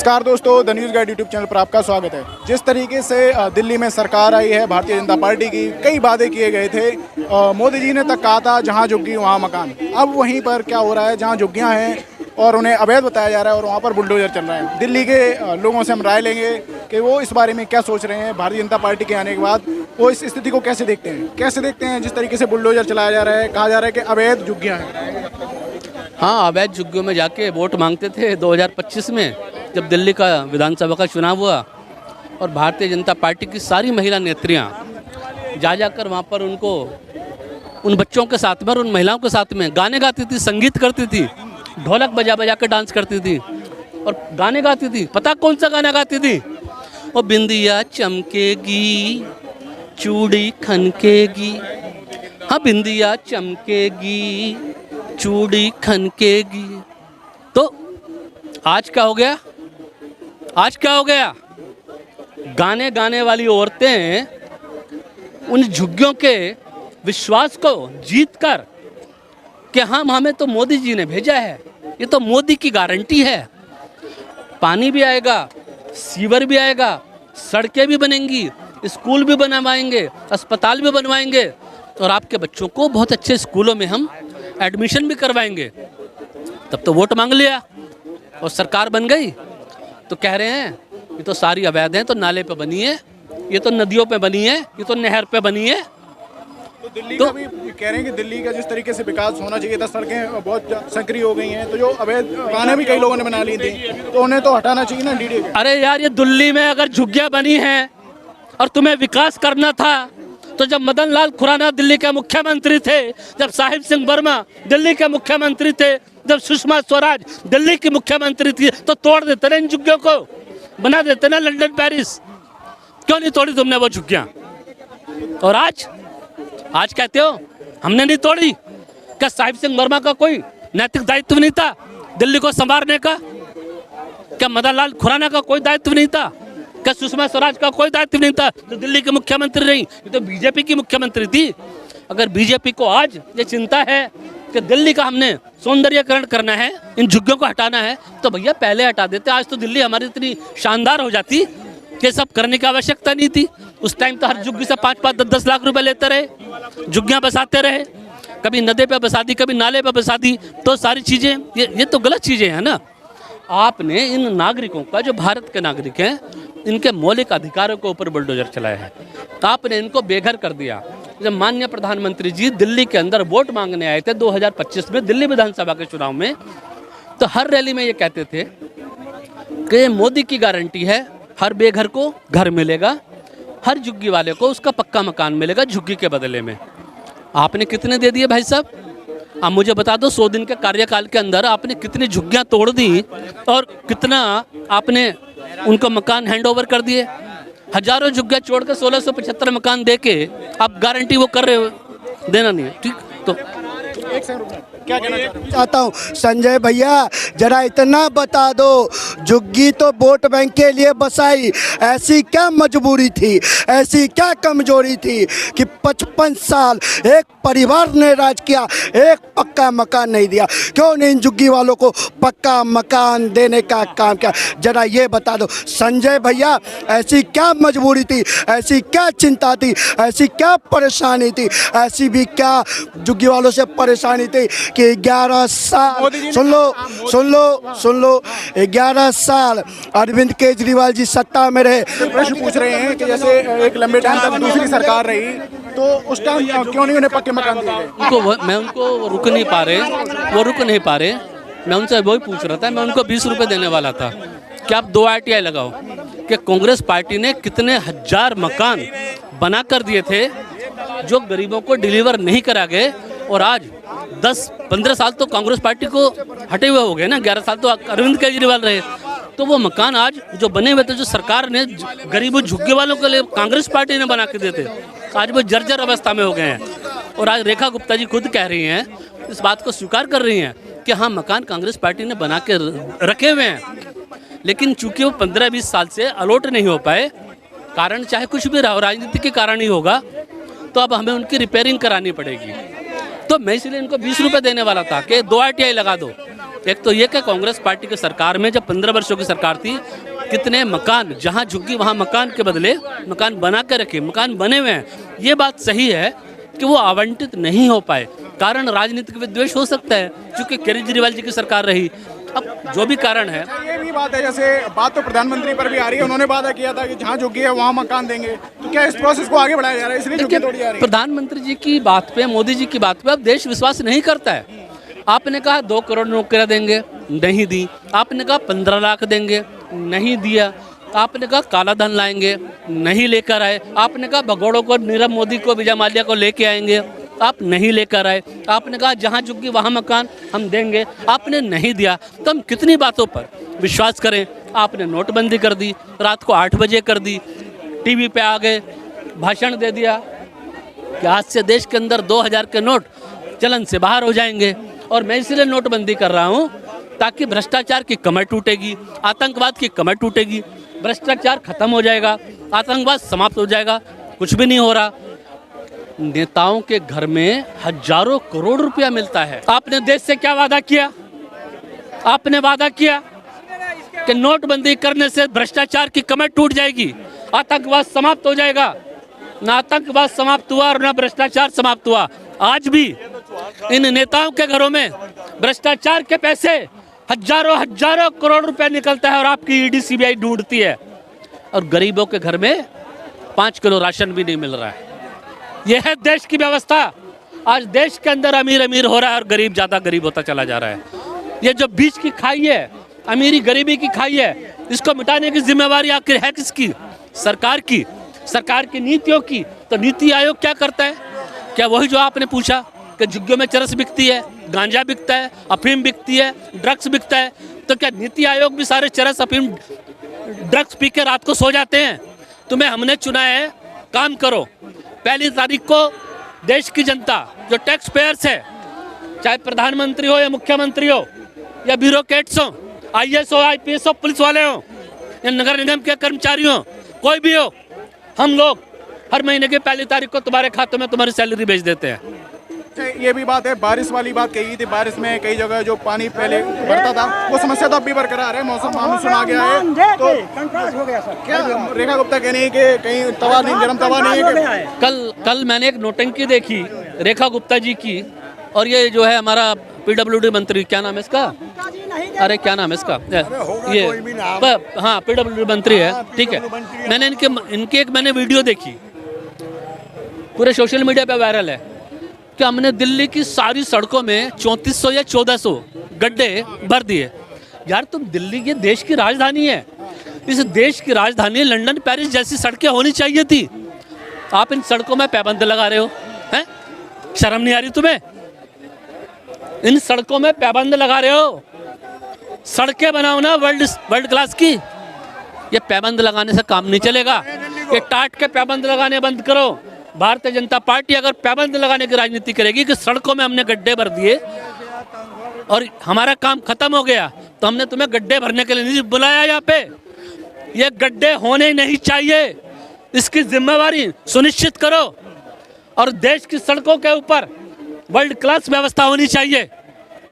नमस्कार दोस्तों, the news guide YouTube channel पर आपका स्वागत है। जिस तरीके से दिल्ली में सरकार आई है भारतीय जनता पार्टी की, कई वादे किए गए थे। मोदी जी ने तक कहा था जहां झुग्गी वहां मकान। अब वहीं पर क्या हो रहा है, जहां झुग्गियां हैं और उन्हें अवैध बताया जा रहा है और वहां पर बुलडोजर चल रहा है। दिल्ली के लोगों से हम राय लेंगे कि वो इस बारे में क्या सोच रहे हैं। भारतीय जनता पार्टी के आने के बाद वो इस स्थिति को कैसे देखते हैं जिस तरीके से बुलडोजर चलाया जा रहा है। कहा जा रहा है कि अवैध झुग्गियाँ हैं। हाँ, अवैध झुग्गियों में जाके वोट मांगते थे 2025 में, जब दिल्ली का विधानसभा का चुनाव हुआ और भारतीय जनता पार्टी की सारी महिला नेत्रियां जाकर वहाँ पर उनको उन बच्चों के साथ में और उन महिलाओं के साथ में गाने गाती थी, संगीत करती थी, ढोलक बजा कर डांस करती थी और गाने गाती थी। पता कौन सा गाना गाती थी? वो बिंदिया चमकेगी, चूड़ी खनकेगी, हाँ बिंदिया चमकेगी, चूड़ी खनकेगी। तो आज क्या हो गया? गाने गाने वाली औरतें उन झुग्गियों के विश्वास को जीतकर कि हाँ, हमें तो मोदी जी ने भेजा है, ये तो मोदी की गारंटी है, पानी भी आएगा, सीवर भी आएगा, सड़कें भी बनेंगी, स्कूल भी बनवाएंगे, अस्पताल भी बनवाएंगे और आपके बच्चों को बहुत अच्छे स्कूलों में हम एडमिशन भी करवाएंगे। तब तो वोट मांग लिया और सरकार बन गई। तो कह रहे हैं ये तो सारी अवैध हैं, तो नाले पे बनी है, ये तो नदियों पे बनी है, ये तो नहर पे बनी है। तो दिल्ली का भी कह रहे हैं कि दिल्ली का जिस तरीके से विकास होना चाहिए था, सड़कें बहुत सक्रिय हो गई हैं, तो जो अवैध दुकानें भी कई लोगों ने बना ली थी, तो उन्हें तो हटाना चाहिए ना डीडी। अरे यार, ये दिल्ली में अगर झुग्गियाँ बनी हैं और तुम्हें विकास करना था तो जब मदन लाल खुराना दिल्ली के मुख्यमंत्री थे, जब साहिब सिंह वर्मा दिल्ली के मुख्यमंत्री थे, जब सुषमा स्वराज दिल्ली की मुख्यमंत्री थी, तो तोड़ देते ना इन झुग्गियों को, बना देते ना लंदन पेरिस। क्यों नहीं तोड़ी तुमने वो झुग्गियाँ? और आज कहते हो हमने नहीं तोड़ी। क्या साहिब सिंह वर्मा का कोई नैतिक दायित्व नहीं था दिल्ली को संवारने का? क्या मदन लाल खुराना का कोई दायित्व नहीं था? क्या सुषमा स्वराज का कोई दायित्व नहीं था जो दिल्ली के मुख्यमंत्री रही? ये तो बीजेपी की मुख्यमंत्री थी। अगर बीजेपी को आज ये चिंता है कि दिल्ली का हमने सौंदर्यकरण करना है, इन झुग्गियों को हटाना है, तो भैया पहले हटा देते। आज तो दिल्ली हमारी इतनी शानदार हो जाती कि सब करने की आवश्यकता नहीं थी। उस टाइम तो हर झुग्गी से 5-5, 10-10 लाख रुपए लेते रहे, झुग्गियाँ बसाते रहे, कभी नदी पे बसा दी, कभी नाले पे बसा दी। तो सारी चीज़ें ये तो गलत चीज़ें हैं ना। आपने इन नागरिकों का, जो भारत के नागरिक हैं, इनके मौलिक अधिकारों के ऊपर बुलडोजर चलाया है। तो आपने इनको बेघर कर दिया। जब माननीय प्रधानमंत्री जी दिल्ली के अंदर वोट मांगने आए थे 2025 में दिल्ली विधानसभा के चुनाव में, तो हर रैली में ये कहते थे कि मोदी की गारंटी है, हर बेघर को घर मिलेगा, हर झुग्गी वाले को उसका पक्का मकान मिलेगा झुग्गी के बदले में। आपने कितने दे दिए भाई साहब? आप मुझे बता दो, 100 दिन के कार्यकाल के अंदर आपने कितनी झुग्गियां तोड़ दी और कितना आपने उनको मकान हैंड ओवर कर दिए? हजारों झुग्गियां छोड़कर 1675 मकान देके आप गारंटी वो कर रहे हो, देना नहीं है। ठीक, तो क्या कहना चाहता हूँ संजय भैया, जरा इतना बता दो, झुग्गी तो वोट बैंक के लिए बसाई, ऐसी क्या मजबूरी थी, ऐसी क्या कमजोरी थी कि 55 साल एक परिवार ने राज किया, एक पक्का मकान नहीं दिया? क्यों नहीं इन झुग्गी वालों को पक्का मकान देने का काम किया? जरा ये बता दो संजय भैया, ऐसी क्या मजबूरी थी, ऐसी क्या चिंता थी, ऐसी क्या परेशानी थी, ऐसी भी क्या झुग्गी वालों से परेशानी थी कि 11 साल, सुन लो 11 साल अरविंद केजरीवाल जी सत्ता में रहे। प्रश्न पूछ रहे हैं कि जैसे एक लंबे टाइम तक दूसरी सरकार रही, तो उस टाइम क्यों नहीं उन्हें पक्के मकान दिए गए? उनको रुक नहीं पा रहे। मैं उनसे वही पूछ रहा था, मैं उनको 20 रुपये देने वाला था कि आप 2 RTI लगाओ कि कांग्रेस पार्टी ने कितने हजार मकान बना कर दिए थे जो गरीबों को डिलीवर नहीं करा गए। और आज 10-15 साल तो कांग्रेस पार्टी को हटे हुए हो गए ना, 11 साल तो अरविंद केजरीवाल रहे। तो वो मकान आज जो बने हुए थे, जो सरकार ने गरीबों झुग्गी वालों के लिए कांग्रेस पार्टी ने बना के दिए थे, आज वो जर्जर अवस्था में हो गए हैं। और आज रेखा गुप्ता जी खुद कह रही हैं, इस बात को स्वीकार कर रही हैं कि हाँ, मकान कांग्रेस पार्टी ने बना के रखे हुए हैं, लेकिन चूंकि वो 15-20 साल से अलॉट नहीं हो पाए, कारण चाहे कुछ भी रहा, राजनीति के कारण ही होगा, तो अब हमें उनकी रिपेयरिंग करानी पड़ेगी। तो मैं इसलिए इनको 20 रुपये देने वाला था कि 2 RTI लगा दो। एक तो ये कि कांग्रेस पार्टी की सरकार में जब 15 वर्षों की सरकार थी, कितने मकान जहां झुग्गी वहां मकान के बदले मकान बना के रखे, मकान बने हुए हैं। ये बात सही है कि वो आवंटित नहीं हो पाए, कारण राजनीतिक विद्वेष हो सकता है, क्योंकि केजरीवाल जी की सरकार रही। अब जो भी कारण है, ये भी बात है, जैसे बात तो प्रधानमंत्री पर भी आ रही है, उन्होंने वादा किया था कि जहाँ झुग्गी है वहाँ मकान देंगे, तो क्या इस प्रोसेस को आगे बढ़ाया जा रहा है, इसलिए झुग्गी तोड़ी जा रही है? प्रधानमंत्री जी की बात पे, मोदी जी की बात पे अब देश विश्वास नहीं करता है। आपने कहा 2 करोड़ नौकरियां देंगे, नहीं दी। आपने कहा 15 लाख देंगे, नहीं दिया। आपने कहा काला धन लाएंगे, नहीं लेकर आए। आपने कहा भगोड़ों को, नीरव मोदी को, विजय माल्या को लेके आएंगे, आप नहीं लेकर आए। आपने कहा जहाँ झुग्गी वहाँ मकान हम देंगे, आपने नहीं दिया। तो हम कितनी बातों पर विश्वास करें? आपने नोटबंदी कर दी, रात को 8 बजे कर दी, टीवी पे आ गए, भाषण दे दिया कि आज से देश के अंदर 2000 के नोट चलन से बाहर हो जाएंगे। और मैं इसलिए नोटबंदी कर रहा हूँ ताकि भ्रष्टाचार की कमर टूटेगी, आतंकवाद की कमर टूटेगी, भ्रष्टाचार खत्म हो जाएगा, आतंकवाद समाप्त हो जाएगा। कुछ भी नहीं हो रहा। नेताओं के घर में हजारों करोड़ रुपया मिलता है। आपने देश से क्या वादा किया? आपने वादा किया कि नोटबंदी करने से भ्रष्टाचार की कमर टूट जाएगी, आतंकवाद समाप्त हो जाएगा। ना आतंकवाद समाप्त हुआ और ना भ्रष्टाचार समाप्त हुआ। आज भी इन नेताओं के घरों में भ्रष्टाचार के पैसे हजारों करोड़ रुपए निकलता है और आपकी ईडी सीबीआई ढूंढती है। और गरीबों के घर में 5 किलो राशन भी नहीं मिल रहा है। यह है देश की व्यवस्था। आज देश के अंदर अमीर अमीर हो रहा है और गरीब ज़्यादा गरीब होता चला जा रहा है। ये जो बीच की खाई है, अमीरी गरीबी की खाई है, इसको मिटाने की जिम्मेवारी आखिर है किसकी? सरकार की, सरकार की नीतियों की। तो नीति आयोग क्या करता है? क्या वही जो आपने पूछा कि झुग्गियों में चरस बिकती है, गांजा बिकता है, अफीम बिकती है, ड्रग्स बिकता है, तो क्या नीति आयोग भी सारे चरस अफीम ड्रग्स पी के रात को सो जाते हैं? तुम्हें हमने चुना है, काम करो। 1 तारीख को देश की जनता जो टैक्स पेयर्स है, चाहे प्रधानमंत्री हो या मुख्यमंत्री हो या ब्यूरोक्रेट्स हो, IAS हो, IPS हो, पुलिस वाले हो या नगर निगम के कर्मचारी हो, कोई भी हो, हम लोग हर महीने की 1 तारीख को तुम्हारे खातों में तुम्हारी सैलरी भेज देते हैं। ये भी बात है, बारिश वाली बात कही थी। बारिश में कई जगह जो पानी पहले बढ़ता था, वो समस्या तो अब भी बरकरार है। मौसम मानसून आ गया है, तो क्या रेखा गुप्ता कह रही है कि कहीं तवा नहीं, गर्म तवा नहीं है? कल मैंने एक नोटंकी देखी रेखा गुप्ता जी की, और ये जो है हमारा PWD मंत्री, क्या नाम है इसका? अरे क्या नाम है इसका? ये हाँ, PWD मंत्री है, ठीक है। मैंने इनके एक मैंने वीडियो देखी, पूरे सोशल मीडिया पे वायरल है, कि हमने दिल्ली की सारी सड़कों में 3400 या 1400 गड्ढे भर दिए। यार तुम दिल्ली, ये देश की राजधानी है, इस देश की राजधानी लंदन पेरिस जैसी सड़कें होनी चाहिए थी। आप इन सड़कों में पैबंद लगा रहे हो, हैं? शर्म नहीं आ रही तुम्हें? इन सड़कों में पैबंद लगा रहे हो। सड़कें बनाओ ना वर्ल्ड क्लास की। ये पैबंद लगाने से काम नहीं चलेगा। ये टाट के पैबंद लगाने बंद करो। भारतीय जनता पार्टी अगर पैबंद लगाने की राजनीति करेगी कि सड़कों में हमने गड्ढे भर दिए और हमारा काम खत्म हो गया, तो हमने तुम्हें गड्ढे भरने के लिए नहीं बुलाया। यहाँ पे ये गड्ढे होने नहीं चाहिए, इसकी जिम्मेवारी सुनिश्चित करो। और देश की सड़कों के ऊपर वर्ल्ड क्लास व्यवस्था होनी चाहिए।